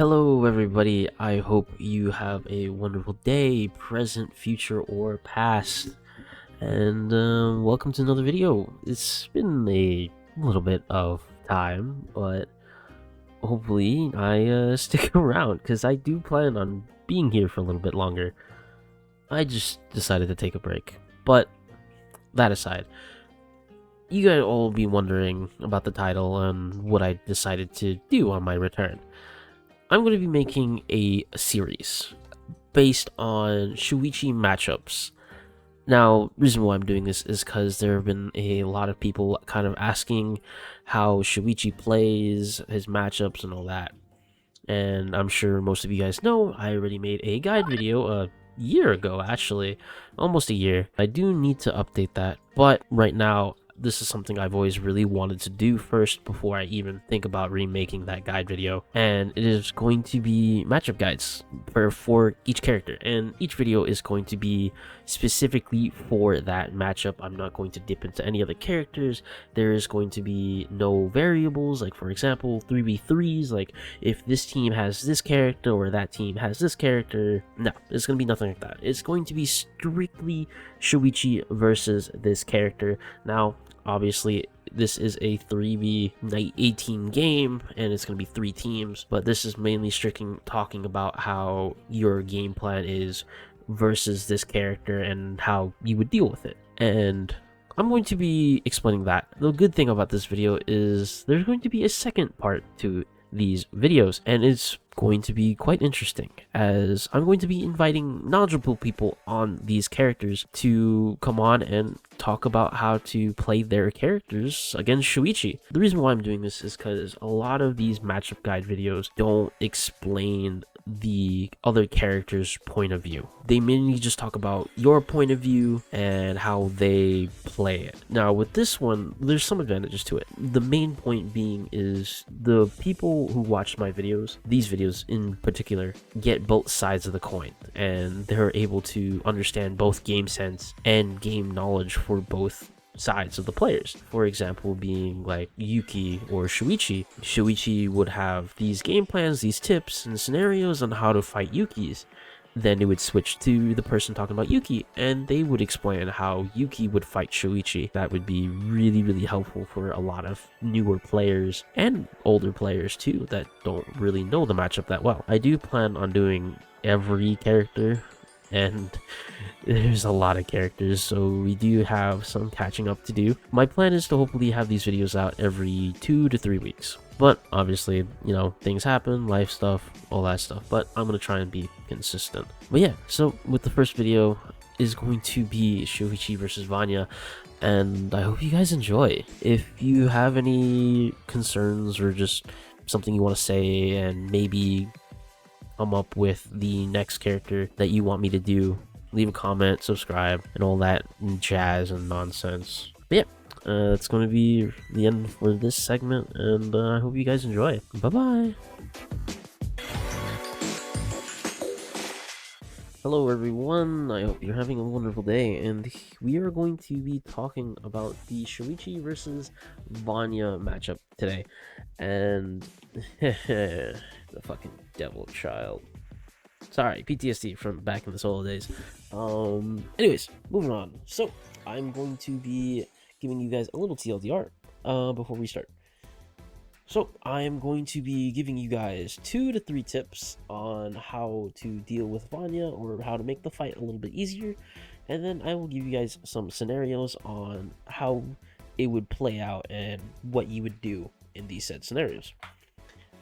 Hello, everybody. I hope you have a wonderful day, present, future, or past. And welcome to another video. It's been a little bit of time, but hopefully I stick around because I do plan on being here for a little bit longer. I just decided to take a break. But that aside, you guys all be wondering about the title and what I decided to do on my return. I'm going to be making a series based on shoichi matchups. Now, reason why I'm doing this is because there have been a lot of people kind of asking how shoichi plays, his matchups, and all that. And I'm sure most of you guys know, I already made a guide video a year ago, actually. Almost a year. I do need to update that, but right now, this is something I've always really wanted to do first before I even think about remaking that guide video. And it is going to be matchup guides for each character. And each video is going to be specifically for that matchup. I'm not going to dip into any other characters. There is going to be no variables, like for example, 3v3s, like if this team has this character or that team has this character. No, it's going to be nothing like that. It's going to be strictly shoichi versus this character. Now, obviously, this is a 3v18 game, and it's going to be 3 teams, but this is mainly strictly talking about how your game plan is versus this character and how you would deal with it. And I'm going to be explaining that. The good thing about this video is there's going to be a second part to these videos, and it's going to be quite interesting as I'm going to be inviting knowledgeable people on these characters to come on and talk about how to play their characters against shoichi. The reason why I'm doing this is because a lot of these matchup guide videos don't explain the other character's point of view. They mainly just talk about your point of view and how they play it. Now with this one, there's some advantages to it. The main point being is the people who watch my videos, these videos in particular, get both sides of the coin, and they're able to understand both game sense and game knowledge for both sides of the players. For example, being like Yuki or Shoichi. Shoichi would have these game plans, these tips and scenarios on how to fight Yukis. Then it would switch to the person talking about Yuki, and they would explain how Yuki would fight Shoichi. That would be really helpful for a lot of newer players and older players too that don't really know the matchup that well. I do plan on doing every character, and there's a lot of characters, so we do have some catching up to do. My plan is to hopefully have these videos out every 2 to 3 weeks, but obviously, you know, things happen, life stuff, all that stuff, but I'm gonna try and be consistent. But yeah, so with the first video is going to be shoichi versus Vanya, and I hope you guys enjoy. If you have any concerns or just something you want to say and maybe come up with the next character that you want me to do, leave a comment, subscribe, and all that jazz and nonsense. But yeah, that's going to be the end for this segment, and I hope you guys enjoy. Bye-bye! Hello everyone, I hope you're having a wonderful day, and we are going to be talking about the shoichi versus Vanya matchup today. And the fucking devil child. Sorry, PTSD from back in the solo days. Anyways, moving on. So, I'm going to be giving you guys a little TLDR before we start. So, I'm going to be giving you guys 2 to 3 tips on how to deal with Vanya or how to make the fight a little bit easier. And then I will give you guys some scenarios on how it would play out and what you would do in these said scenarios.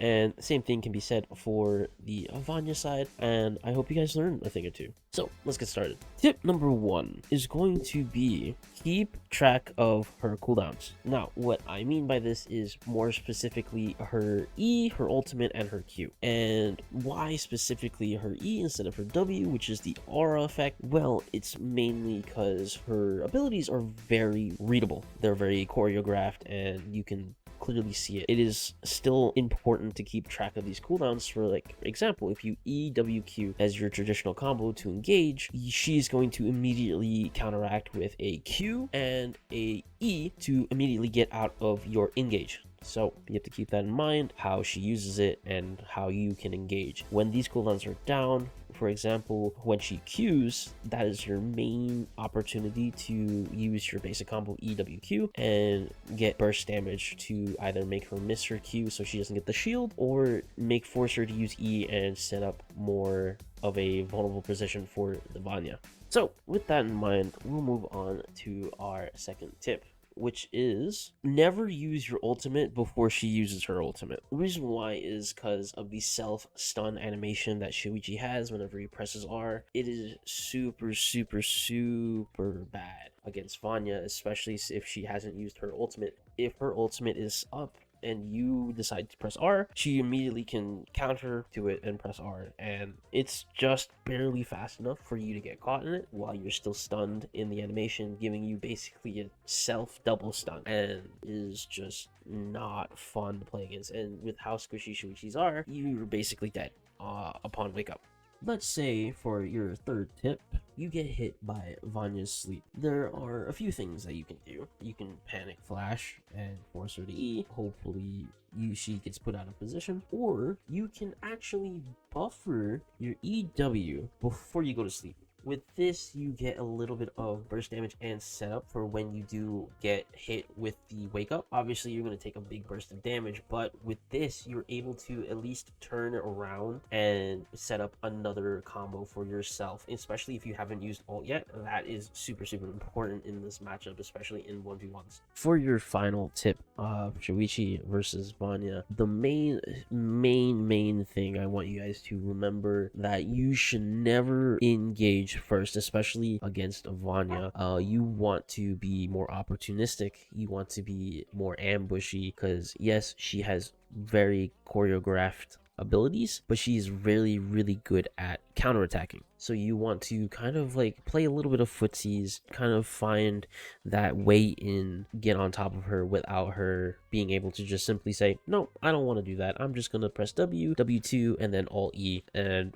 And same thing can be said for the Vanya side, and I hope you guys learn a thing or two. So let's get started. Tip number 1 is going to be keep track of her cooldowns. Now, what I mean by this is more specifically her E, her ultimate, and her Q. And why specifically her E instead of her W, which is the aura effect? Well, it's mainly because her abilities are very readable. They're very choreographed, and you can clearly see it. It is still important to keep track of these cooldowns. For like example, if you EWQ as your traditional combo to engage, she's going to immediately counteract with a Q and a E to immediately get out of your engage. So you have to keep that in mind, how she uses it and how you can engage. When these cooldowns are down, for example, when she Qs, that is your main opportunity to use your basic combo EWQ and get burst damage to either make her miss her Q so she doesn't get the shield, or force her to use E and set up more of a vulnerable position for the Vanya. So with that in mind, we'll move on to our second tip, which is never use your ultimate before she uses her ultimate. The reason why is because of the self-stun animation that Shoichi has whenever he presses R. It is super bad against Vanya, especially if she hasn't used her ultimate. If her ultimate is up and you decide to press R, she immediately can counter to it and press R, and it's just barely fast enough for you to get caught in it while you're still stunned in the animation, giving you basically a self double stun, and is just not fun to play against. And with how squishy Shoichis are, you're basically dead upon wake up. Let's say for your third tip, you get hit by Vanya's sleep. There are a few things that you can do. You can panic flash and force her to E. Hopefully she gets put out of position. Or you can actually buffer your EW before you go to sleep. With this, you get a little bit of burst damage and setup for when you do get hit with the wake up. Obviously, you're going to take a big burst of damage, but with this, you're able to at least turn it around and set up another combo for yourself, especially if you haven't used ult yet. That is super important in this matchup, especially in 1v1s. For your final tip of shoichi versus Vanya, the main thing I want you guys to remember that you should never engage first, especially against Vanya. You want to be more opportunistic, you want to be more ambushy, because yes, she has very choreographed abilities, but she's really good at counterattacking. So you want to kind of like play a little bit of footsies, kind of find that way in, get on top of her without her being able to just simply say, no, I don't want to do that. I'm just going to press W, W2, and then Alt E,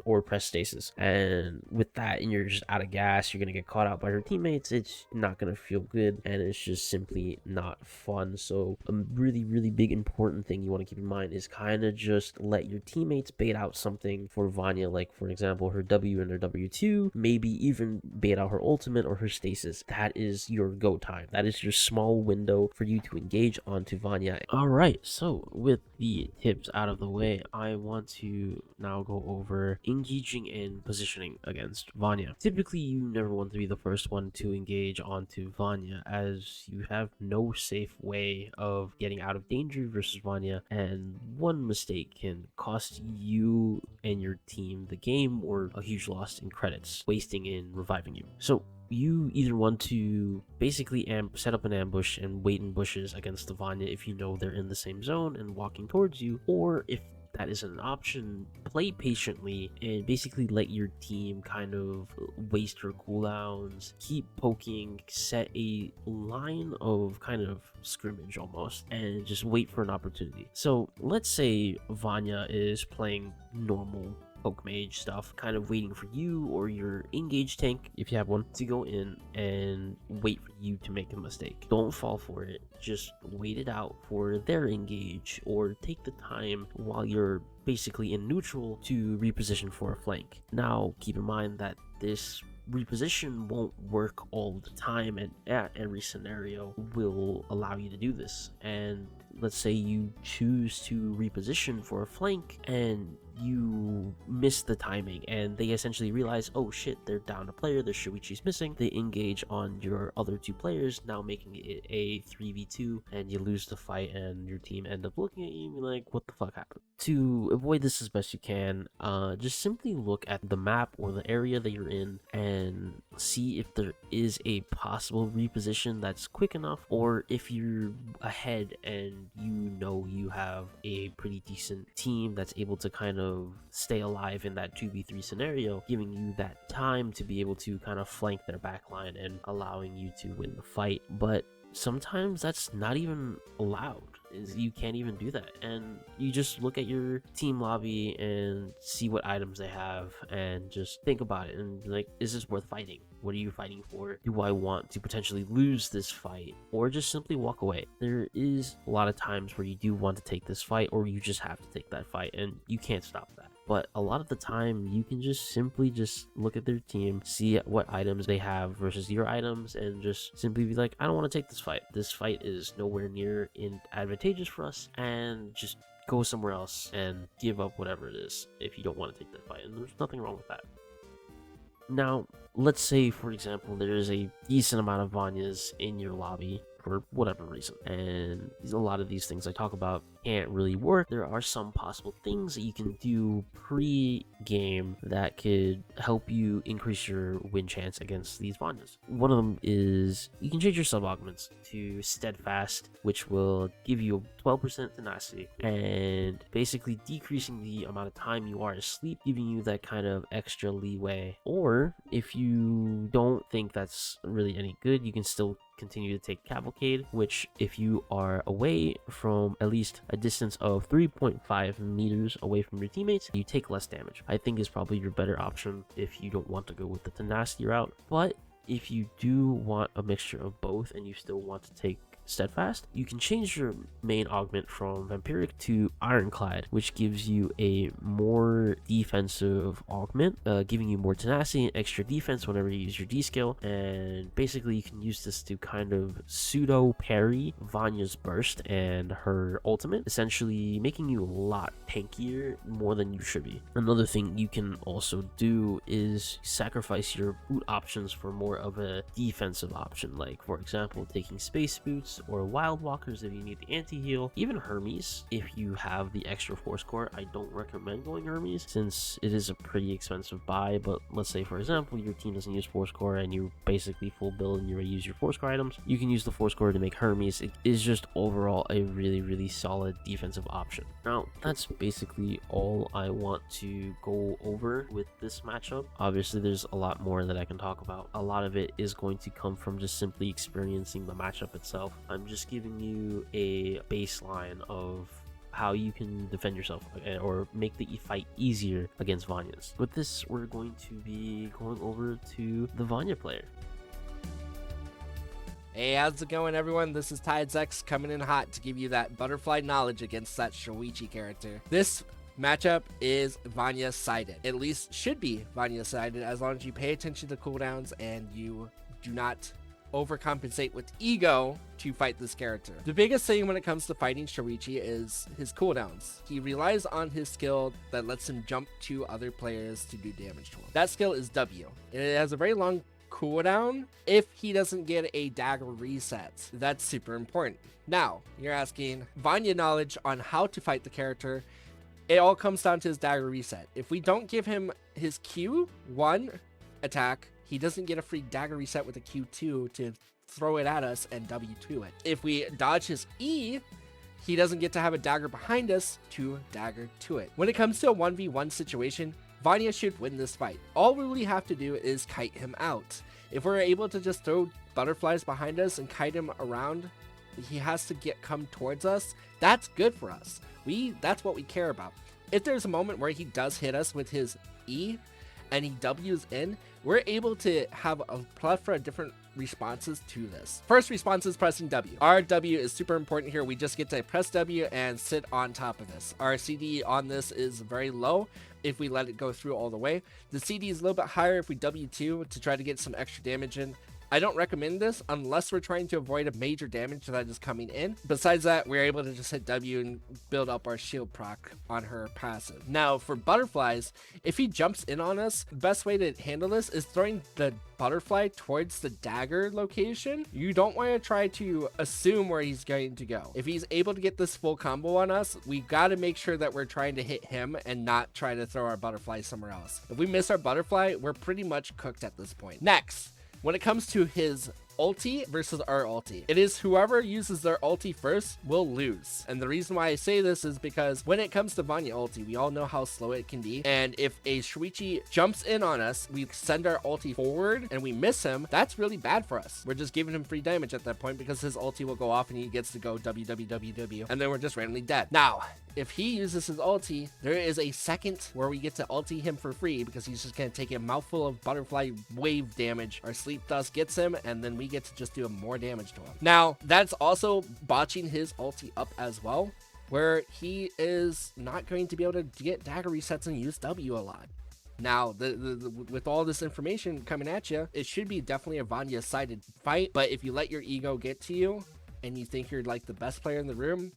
or press stasis. And with that, and you're just out of gas, you're going to get caught out by her teammates. It's not going to feel good, and it's just simply not fun. So a really big important thing you want to keep in mind is kind of just let your teammates bait out something for Vanya, like for example her W and her W2, maybe even bait out her ultimate or her stasis. That is your go time. That is your small window for you to engage onto Vanya. Alright, so with the tips out of the way, I want to now go over engaging and positioning against Vanya. Typically, you never want to be the first one to engage onto Vanya, as you have no safe way of getting out of danger versus Vanya, and one mistake can cost you and your team the game or a huge loss in credits, wasting in reviving you. So you either want to basically set up an ambush and wait in bushes against the Vanya if you know they're in the same zone and walking towards you, or if that isn't an option, play patiently and basically let your team kind of waste her cooldowns, keep poking, set a line of kind of scrimmage almost, and just wait for an opportunity. So let's say Vanya is playing normal poke mage stuff, kind of waiting for you or your engage tank, if you have one, to go in and wait for you to make a mistake. Don't fall for it. Just wait it out for their engage, or take the time while you're basically in neutral to reposition for a flank. Now, keep in mind that this reposition won't work all the time, and at every scenario will allow you to do this. And let's say you choose to reposition for a flank and you miss the timing, and they essentially realize, oh shit, they're down a player, their shoichi's missing. They engage on your other two players, now making it a 3v2, and you lose the fight, and your team end up looking at you and be like, what the fuck happened? To avoid this as best you can, just simply look at the map or the area that you're in and see if there is a possible reposition that's quick enough, or if you're ahead and you know you have a pretty decent team that's able to kind of stay alive in that 2v3 scenario, giving you that time to be able to kind of flank their backline and allowing you to win the fight. But sometimes that's not even allowed. is you can't even do that, and you just look at your team lobby and see what items they have and just think about it and be like, is this worth fighting? What are you fighting for? Do I want to potentially lose this fight, or just simply walk away? There is a lot of times where you do want to take this fight, or you just have to take that fight, and you can't stop that. But a lot of the time, you can just simply just look at their team, see what items they have versus your items, and just simply be like, I don't want to take this fight. This fight is nowhere near advantageous for us, and just go somewhere else and give up whatever it is if you don't want to take that fight. And there's nothing wrong with that. Now, let's say, for example, there is a decent amount of Vanyas in your lobby for whatever reason, and a lot of these things I talk about can't really work. There are some possible things that you can do pre-game that could help you increase your win chance against these Vanyas. One of them is you can change your sub-augments to Steadfast, which will give you 12% tenacity, and basically decreasing the amount of time you are asleep, giving you that kind of extra leeway. Or if you don't think that's really any good, you can still continue to take Cavalcade, which if you are away from at least a distance of 3.5 meters away from your teammates, you take less damage. I think is probably your better option if you don't want to go with the tenacity route. But if you do want a mixture of both and you still want to take Steadfast, you can change your main augment from Vampiric to Ironclad, which gives you a more defensive augment, giving you more tenacity and extra defense whenever you use your D skill. And basically you can use this to kind of pseudo parry Vanya's burst and her ultimate, essentially making you a lot tankier more than you should be. Another thing you can also do is sacrifice your boot options for more of a defensive option, like for example taking space boots or wild walkers if you need the anti-heal. Even Hermes, if you have the extra force core. I don't recommend going Hermes since it is a pretty expensive buy, but let's say for example your team doesn't use force core and you basically full build and you use your force core items, you can use the force core to make Hermes. It is just overall a really solid defensive option. Now that's basically all I want to go over with this matchup. Obviously there's a lot more that I can talk about. A lot of it is going to come from just simply experiencing the matchup itself. I'm just giving you a baseline of how you can defend yourself or make the fight easier against Vanyas. With this, we're going to be going over to the Vanya player. Hey, how's it going, everyone? This is Tidesx coming in hot to give you that butterfly knowledge against that shoichi character. This matchup is Vanya sided. At least should be Vanya sided as long as you pay attention to cooldowns and you do not overcompensate with ego to fight this character. The biggest thing when it comes to fighting shoichi is his cooldowns. He relies on his skill that lets him jump to other players to do damage to him. That skill is W. It has a very long cooldown if he doesn't get a dagger reset. That's super important. Now, you're asking Vanya knowledge on how to fight the character. It all comes down to his dagger reset. If we don't give him his Q1 attack, he doesn't get a free dagger reset with a Q2 to throw it at us and W2 it. If we dodge his E, he doesn't get to have a dagger behind us to dagger to it. When it comes to a 1v1 situation, Vanya should win this fight. All we really have to do is kite him out. If we're able to just throw butterflies behind us and kite him around, he has to come towards us. That's good for us. That's what we care about. If there's a moment where he does hit us with his E and he W's in, we're able to have a plethora of different responses to this. First response is pressing W. Our W is super important here. We just get to press W and sit on top of this. Our CD on this is very low if we let it go through all the way. The CD is a little bit higher if we W2 to try to get some extra damage in. I don't recommend this unless we're trying to avoid a major damage that is coming in. Besides that, we're able to just hit W and build up our shield proc on her passive. Now for butterflies, if he jumps in on us, the best way to handle this is throwing the butterfly towards the dagger location. You don't want to try to assume where he's going to go. If he's able to get this full combo on us, we got to make sure that we're trying to hit him and not try to throw our butterfly somewhere else. If we miss our butterfly, we're pretty much cooked at this point. Next, when it comes to his ulti versus our ulti. It is whoever uses their ulti first will lose. And the reason why I say this is because when it comes to Vanya ulti, we all know how slow it can be. And if a shoichi jumps in on us, we send our ulti forward and we miss him, that's really bad for us. We're just giving him free damage at that point because his ulti will go off and he gets to go www, and then we're just randomly dead. Now, if he uses his ulti, there is a second where we get to ulti him for free because he's just going to take a mouthful of butterfly wave damage. Our sleep dust gets him, and then we get to just do more damage to him. Now, that's also botching his ulti up as well, where he is not going to be able to get dagger resets and use W a lot. Now, with all this information coming at you, it should be definitely a Vanya-sided fight, but if you let your ego get to you and you think you're like the best player in the room,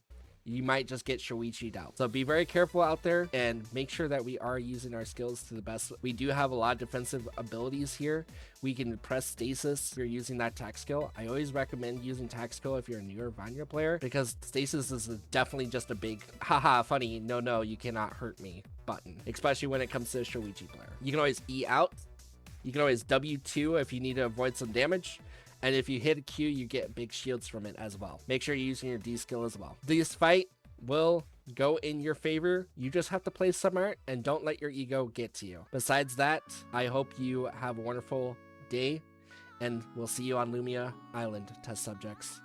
you might just get shoichi'd out. So be very careful out there and make sure that we are using our skills to the best. We do have a lot of defensive abilities here. We can press stasis if you're using that tac skill. I always recommend using tac skill if you're a newer Vanya player, because stasis is definitely just a big haha funny no you cannot hurt me button, especially when it comes to a shoichi player. You can always E out. You can always W2 if you need to avoid some damage. And if you hit a Q, you get big shields from it as well. Make sure you're using your D skill as well. This fight will go in your favor. You just have to play smart and don't let your ego get to you. Besides that, I hope you have a wonderful day, and we'll see you on Lumia Island, test subjects.